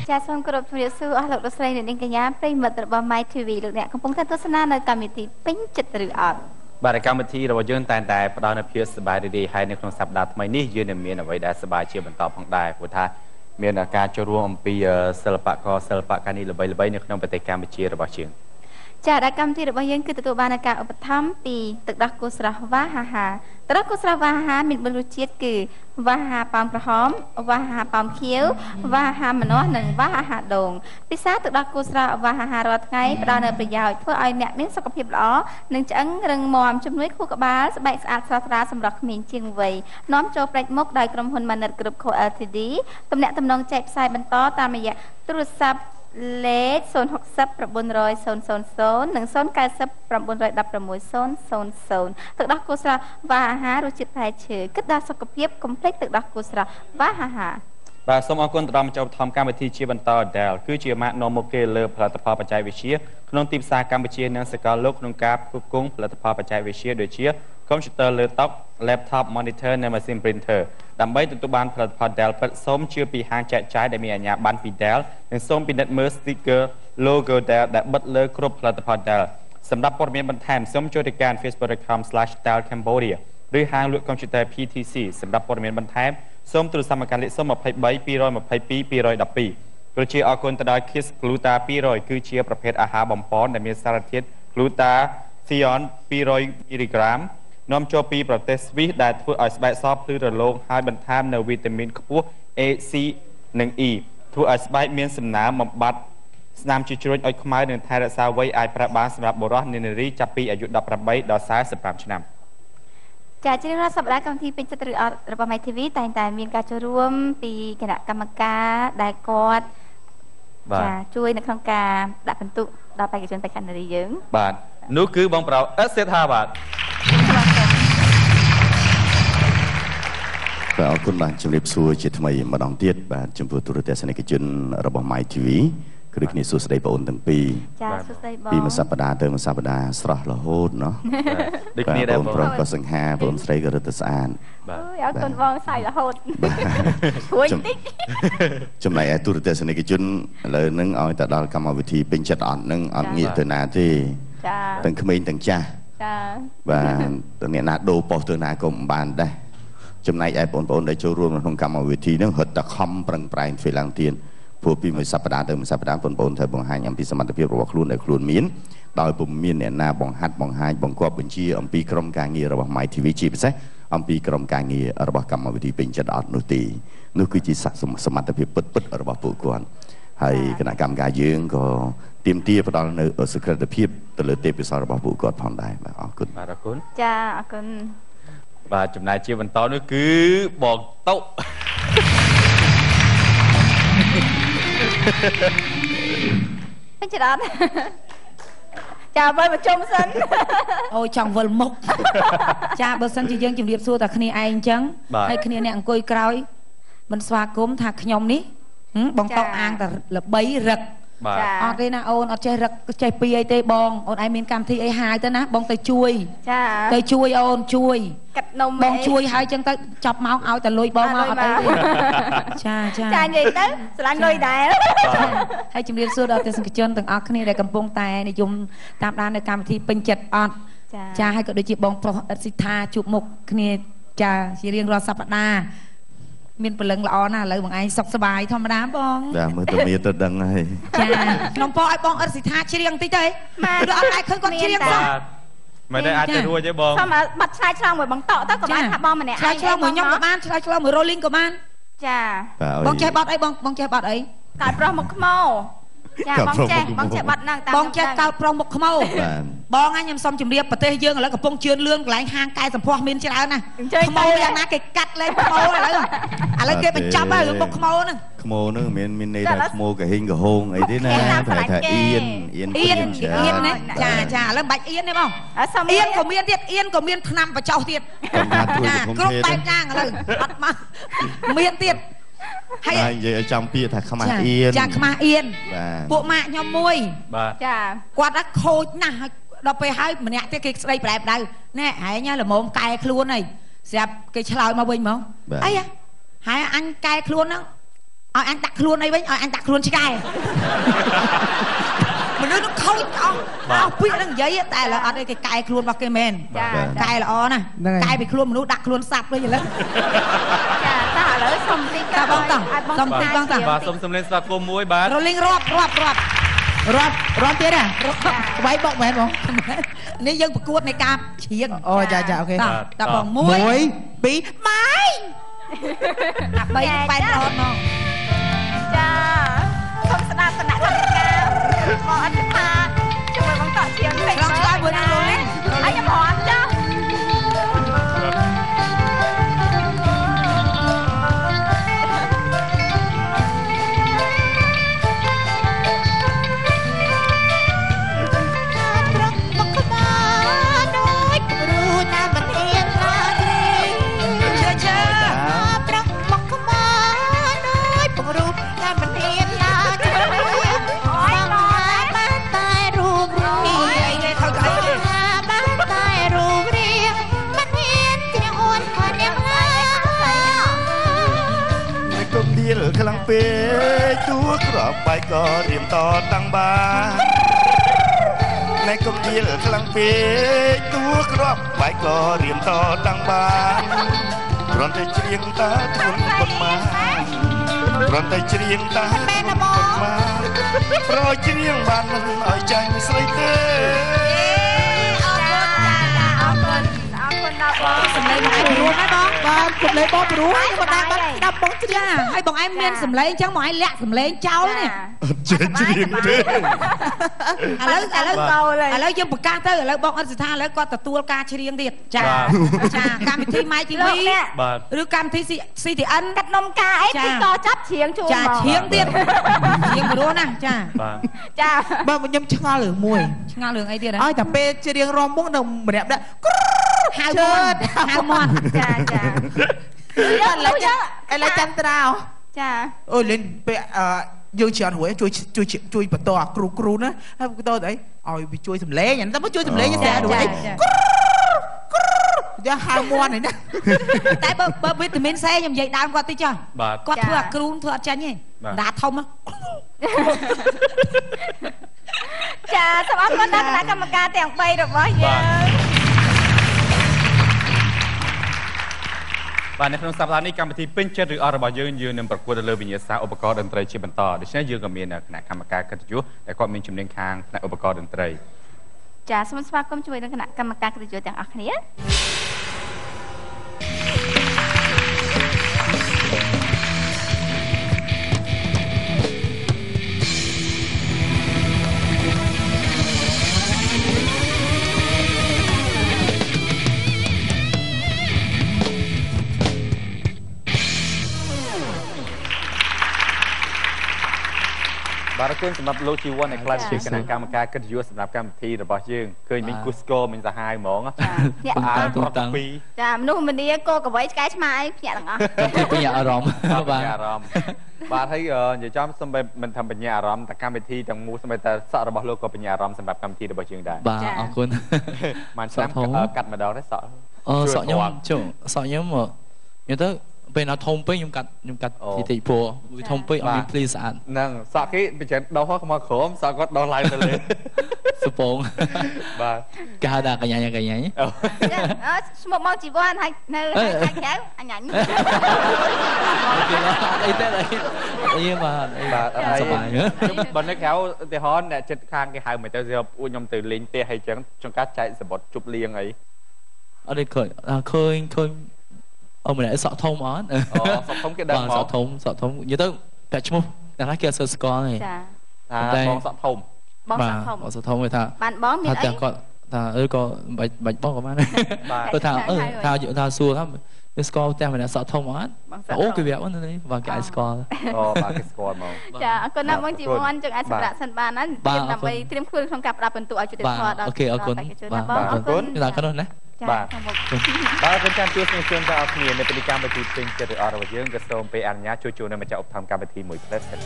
ចាសូមគោរពជំរាបសួរអស់លោកលោកស្រីអ្នកនាងកញ្ញាប្រិយមិត្តរបស់ My TV លោកអ្នកកំពុងតែទស្សនានៅកម្មវិធីពេញចិត្តឬអត់បាទកម្មវិធីរបស់យើងតែងតែផ្ដល់នូវភាពសប្បាយរីករាយហើយនៅក្នុងសប្តាហ៍ថ្មីនេះយើងនឹងមានអ្វីដែលសប្បាយជាបន្តផងដែរព្រោះថាមានការចូលរួមអំពីសិល្បករសិល្បករនេះល្បីៗនៅក្នុងប្រទេសកម្ពុជារបស់យើងចាដែលកម្មវិធីរបស់យើងគឺទទួលបានការឧបត្ថម្ភពីទឹកដោះគោស្រស់វ៉ាហាហាទឹកដោះគោស្រស់វ៉ាហាហាមាន4រសជាតិគឺវ៉ាហាប៉ោមក្រហមវ៉ាហាប៉ោមខៀវវ៉ាហាម្នាស់និងវ៉ាហាដូងពិសាទឹកដោះគោស្រស់វ៉ាហាហារាល់ថ្ងៃផ្ដល់នូវប្រយោជន៍ធ្វើឲ្យអ្នកមានសុខភាពល្អនិងឆ្អឹងរឹងមាំជំនួយខួរក្បាលស្បែកស្អាតស្រស់ស្រាលសម្រាប់ក្មេងជាងវ័យនាំចូលផ្ដាច់មុខដោយក្រុមហ៊ុន Manit Group Co Ltd ទំនាក់ទំនងចែកផ្សាយបន្តតាមរយៈទូរស័ព្ទលេខ060 900 000និង090 916 000ទឹកដោះគោស្រស់វ៉ាហាហារសជាតិផ្លែឈើគិតដល់សុខភាពកុំភ្លេចទឹកដោះគោស្រស់វ៉ាហាហាបាទសូមអរគុណទៅដល់ម្ចាស់ឧបត្ថម្ភកម្មវិធីជាបន្តដែលគឺជាម៉ាកនាំមុខគេលើផលិតផលបច្ចេកវិទ្យាក្នុងទីផ្សារកម្ពុជានិងសកលលោកក្នុងការផ្គត់ផ្គង់ផលិតផលបច្ចេកវិទ្យាដូចជា Computer លើតុ Laptop Monitor និង Machine Printer ដើម្បីទទួលបានផលិតផល Dell ពិតសូមជឿពីហាងចែកចាយដែលមានអាជ្ញាប័ណ្ណពី Dell និងសូមពិនិត្យមើល sticker logo Dell ដែលបិទលើគ្រប់ផលិតផល Dell សម្រាប់ព័ត៌មានបន្ថែមសូមចូលទៅកាន់ facebook.com/dellcambodia ឬហាងលក់ Computer PTC សម្រាប់ព័ត៌មានបន្ថែមសូមទូរស័ព្ទមកកាន់លេខ023 222 212ប្រជាអរគុណទៅដល់ Kiss Gluta 200គឺជាប្រភេទអាហារបំប៉នដែលមានសារធាតុ Glutathione 200 មីលីក្រាមនាំចូលពីប្រទេសស្វីសដែលធ្វើឲ្យស្បែកសភ្លឺរលោងហើយបន្ថែមនូវវីតាមីនខ្ពស់ A, C និង E ធ្វើឲ្យស្បែកមានសំណើមបំបត្តិស្នាមជ្រុញឲ្យខ្មៅនិងថែរក្សាវ័យអាចប្រើបានសម្រាប់បុរសនិងនារីចាប់ពីអាយុ18ដល់45ឆ្នាំចាជារៀងរាល់សប្តាហ៍កម្មវិធីពេញចិត្តឬអត់របស់ My TV តែងតែមានការចូលរួមពីគណៈកម្មការដែលគាត់ចាជួយនៅក្នុងការដាក់ពិន្ទុដល់បេក្ខជនបេក្ខនារីយើងបាទនោះគឺបងប្រុសអិតសេដ្ឋាបាទបាទអរគុណបាទជំរាបសួរជាថ្មីម្ដងទៀតបាទចំពោះទូរទស្សនិកជនរបស់ My TV គឺគ្នាសួស្ដីបងអូនទាំងពីរចាសួស្ដីបងពីមួយសប្តាហ៍ទៅមួយសប្តាហ៍ស្រស់រហូតเนาะដូចគ្នាដែរបងប្រុសក៏សង្ហាបងស្រីក៏រត់ទៅស្អាតបាទអូយអរគុណបងសៃរហូតព្រួយតិចចំណែកឯទូរទស្សនិកជនឥឡូវហ្នឹងឲ្យទៅដល់កម្មវិធីពេញចិត្តអត់ហ្នឹងអត់ងាកទៅណាទេចាទាំងក្មេងទាំងចាស់ចាបាទអ្នកណាដូរប៉ុស្តិ៍ទៅណាក៏មិនបានដែរចំណែកឯបងប្អូនដែលចូលរួមក្នុងកម្មវិធីហ្នឹងរត់តែខំប្រឹងប្រែងធ្វើឡើងទៀតព្រោះពីមួយសប្តាហ៍ទៅមួយសប្តាហ៍បងប្អូនត្រូវបង្ហាញអំពីសមត្ថភាពរបស់ខ្លួនដែលខ្លួនមានដោយពុំមានអ្នកណាបង្ហាត់បង្ហាញបង្គាប់បញ្ជាអំពីក្រុមការងាររបស់ My TV ជាពិសេសអំពីក្រុមការងាររបស់កម្មវិធីពេញចិត្តអត់នោះទេនោះគឺជាសមត្ថភាពពិតៗរបស់ពួកគាត់ហើយគណៈកម្មការយើងក៏ទាមទារផ្ដល់នៅសុក្រិតភាពទៅលើទេពកោសល្យរបស់ពួកគាត់ផងដែរបាទអរគុណបាទអរគុណចាអរគុណបាទចំណែកជាបន្តនោះគឺបងតុពេញចិត្តអត់ចាបើមកជុំសិនអូចង់វិលមុខចាបើសិនជាយើងជម្រាបសួរតែគ្នាឯងអញ្ចឹងហើយគ្នាអ្នកអង្គុយក្រោយមិនស្វាគមន៍ថាខ្ញុំនេះបងតោអាងតែល្បីរឹកអត់ទេណាអូនអត់ចេះរឹកចេះពីអីទេបងអូនឯងមានកម្មវិធីអីហាយទៅណាបងទៅជួយចាទៅជួយអូនជួយកាត់នំបងជួយហើយចឹងទៅចាប់ម៉ោងឲ្យតែលុយបងមកអត់អីទេចាចានិយាយទៅស្រឡាញ់លុយដែរហើយជំរាបសួរដល់ទស្សនិកជនទាំងអស់គ្នាដែលកំពុងតែនិយមតាមដាននៅកម្មវិធីពេញចិត្តអត់ចាហើយក៏ដូចជាបងប្រុសអិតស៊ីថាជួបមុខគ្នាចាជារៀងរាល់សប្តាហ៍មានព្រលឹងល្អណាស់ឥឡូវបងឯងសុខសប្បាយធម្មតាបងចាមើលទៅមានទៅដឹងហើយចាខ្ញុំពោឲ្យបងអិតស៊ីថាច្រៀងតិចទៅម៉ែអត់ដែរឃើញគាត់ច្រៀងសោះមិនได้អាចទៅរួចទេបងសុំបាត់ឆ្លើយឆ្លងមួយបងតក់ទៅក៏បានថាបងម្នាក់ឆ្លើយឆ្លងមួយខ្ញុំក៏បានឆ្លើយឆ្លងមួយរ៉ូលីងក៏បានចាបងចេះបត់អីបងចេះបត់អីកើតប្រុសមុខខ្មោចាបងចេះបត់ហ្នឹងតាមបងចេះកើតប្រុសមុខខ្មោបងខ្ញុំសុំជម្រាបប្រទេសយើងឥឡូវកំពុងជឿនលឿងកន្លែងហាងកែសម្ផស្សមានច្រើនណាស់ខ្មោយ៉ាងណាគេកាត់លេងខ្មោឥឡូវគេបញ្ចប់ហើយមុខខ្មោហ្នឹងខ្មោហ្នឹងមានន័យថាខ្មោកាហិងកាហងអីទេណាប្រហែលថាអៀនណាចាឥឡូវបាច់អៀនទេបងអៀនក៏មានទៀតអៀនក៏មានថ្នាំបចោសទៀតចាគ្រប់បែបយ៉ាងឥឡូវអត់មកមានទៀតហើយនិយាយឲ្យចំពាក្យថាខ្មាស់អៀនចាខ្មាស់អៀនពួកម៉ាក់ខ្ញុំមួយបាទចាគាត់ថាខូចណាស់ដល់ពេលហើយម្នាក់ទៀតគេស្ដីប្រែប្រដៅណែហែងល្មមកែខ្លួនហើយស្រាប់គេឆ្លើយមកវិញហ្មងអីហែអញកែខ្លួនហ្នឹង ឲ្យអញដាក់ខ្លួនអីវិញឲ្យអញដាក់ខ្លួនឆ្កែមនុស្សនោះខូចអស់ពាក្យនឹងនិយាយតែឥឡូវអត់ទេគេកែខ្លួនរបស់គេមែនចាកែល្អណាស់កែពីខ្លួនមនុស្សដាក់ខ្លួនសត្វវិញឥឡូវចាតាឥឡូវសុំទីកាបងតាសុំទីបងតាបាទសុំសំលេងស្វាគមន៍មួយបាទរលីងរាប់ទៀតហ៎វាយបងមែនបងនេះយើងប្រកួតនៃការច្រៀងអូចាអូខេតាបង1 2ម៉ៃអា3 8រត់ហ្មងចាសុំស្ដាប់គណៈកម្មការបងអត់ថាជួយបងតច្រៀងពេកឆ្លើយមួយនឹងរលីងអញខ្ញុំអត់ចាខ្លាំងពេកទួក្របបាយក៏រៀមតតាំងបានណែកុំដៀលខ្លាំងពេកទួក្របបាយក៏រៀមតតាំងបានគ្រាន់តែច្រៀងតាធុនប៉ុន្មានគ្រាន់តែច្រៀងតាធុនប៉ុន្មានប្រច្រៀងបានមិនឲ្យចាញ់ស្រីទេសម្លេងបងព្រោះណាបងបាទសម្លេងបងព្រោះខ្ញុំដែរបាត់ដល់បងច្រៀងហើយបងឯងមានសម្លេងអញ្ចឹងបងឯងលាក់សម្លេងចោលនេះអត់ចេះច្រៀងទេឥឡូវយើងប្រកាសទៅឥឡូវបងអត់ស្ថាឥឡូវគាត់ទទួលការច្រៀងទៀតចាកម្មវិធី My TV ឬកម្មវិធី CTN កាត់នំការអីទីតចាប់ច្រៀងជួយចាច្រៀងទៀតច្រៀងព្រោះណាចាចាបើខ្ញុំឆ្ងល់រឿងមួយឆ្ងល់រឿងអីទៀតឲ្យតែពេលច្រៀងរំមកនៅម្នាក់ដាក់ហៅមាត់ចាឥឡូវចន្ទ្រាចាអូលេងពេលយើងច្រើនរួយជួយបន្តអាគ្រូណាហើយបន្តទៅអីឲ្យវាជួយសម្លេងតែមកជួយសម្លេងស្អាតរួយយ៉ាហៅមាត់នេះណាតែបើវីតាមីន C ខ្ញុំនិយាយដើមគាត់តិចចុះគាត់ធ្វើអាគ្រូធ្វើអត់ចាញ់ទេដាធំចាសូមអរគុណដល់គណៈកម្មការទាំង3របស់យើងបាទនៅក្នុងសប្តាហ៍នេះកម្មវិធីពេញចិត្តឬអត់របស់យើងនឹងប្រកួតទៅលើវិញ្ញាសាឧបករណ៍តន្ត្រីជាបន្តដូច្នេះយើងក៏មានគណៈកម្មការកិត្តិយសដែលគាត់មានជំនាញខាងផ្នែកឧបករណ៍តន្ត្រីចាសូមស្វាគមន៍ជាមួយនឹងគណៈកម្មការកិត្តិយសទាំងអស់គ្នាបាទអរគុណសម្រាប់លោកជីវ័នដែលខ្លាចជាគណៈកម្មការកិត្តិយសសម្រាប់កម្មវិធីរបស់យើងឃើញមានគូស្គរមានសាហាយហ្មងបាទទូតាំងចាមនុស្សម្នាគោកវៃឆ្កែឆ្មាអីភ្នាក់ទាំងអស់បញ្ញាអារម្មណ៍បាទអារម្មណ៍បាទហើយនិយាយចំសំបីមិនថាបញ្ញាអារម្មណ៍តែកម្មវិធីទាំងមូលសំបីតែសក់របស់លោកក៏បញ្ញាអារម្មណ៍សម្រាប់កម្មវិធីរបស់យើងដែរបាទអរគុណបានឆ្នាំកាត់ម្ដងដែរសក់សក់ខ្ញុំចុះសក់ខ្ញុំទៅពេលណាធំពេកខ្ញុំកាត់តិចព្រោះវាធំពេកអត់មានភ្លីស្អាតហ្នឹងសក់គេបញ្ចេញដោះមកក្រោមសក់គាត់ដោះឡើងទៅលើសពងបាទគេហៅថាកញ្ញាស្មុកមកជីវ័នហើយនៅខាងក្រៅអញញ៉ាំអីទៅអីបាទសប្បាយខ្ញុំបើនៅក្រៅឧទាហរណ៍អ្នកចិត្តខាងគេហៅមិនទៅពួកខ្ញុំទៅលេងផ្ទះអីចឹងចង្កាត់ចែកសបុតជប់លៀងអីអត់ទេឃើញអូម្នាក់សក់ធំអត់សក់ធំគេដឹងមកសក់ធំនិយាយទៅតែឈ្មោះតែណាគេអត់ស្គាល់ទេចាបងសក់ធំបងសក់ធំគេថាបានបងមានអីគាត់ថាក៏បាច់បងក៏បានគាត់ថាសួរថាវាស្គាល់តែម្នាក់សក់ធំអត់អូគេវាអត់នេះបងគេអាចស្គាល់បាទគេស្គាល់មកចាអរគុណណាស់បងជីវ័នចឹងអាចសម្រាប់សិនបានណាដើម្បីត្រៀមខ្លួនក្នុងការផ្ដល់ពិន្ទុឲ្យយុត្តិធម៌ដល់អូខេអរគុណបាទអរគុណដល់កណ្ដោះណាបាទបាទเป็นการទស្សនាជូនដល់អ្នកគ្នានៅពីកម្មវិធីពេញចិត្តរបស់យើងក៏សូមពេលអនុញ្ញាតជួយនៅម្ចាស់ឧបត្ថម្ភកម្មវិធីមួយផ្លែសិន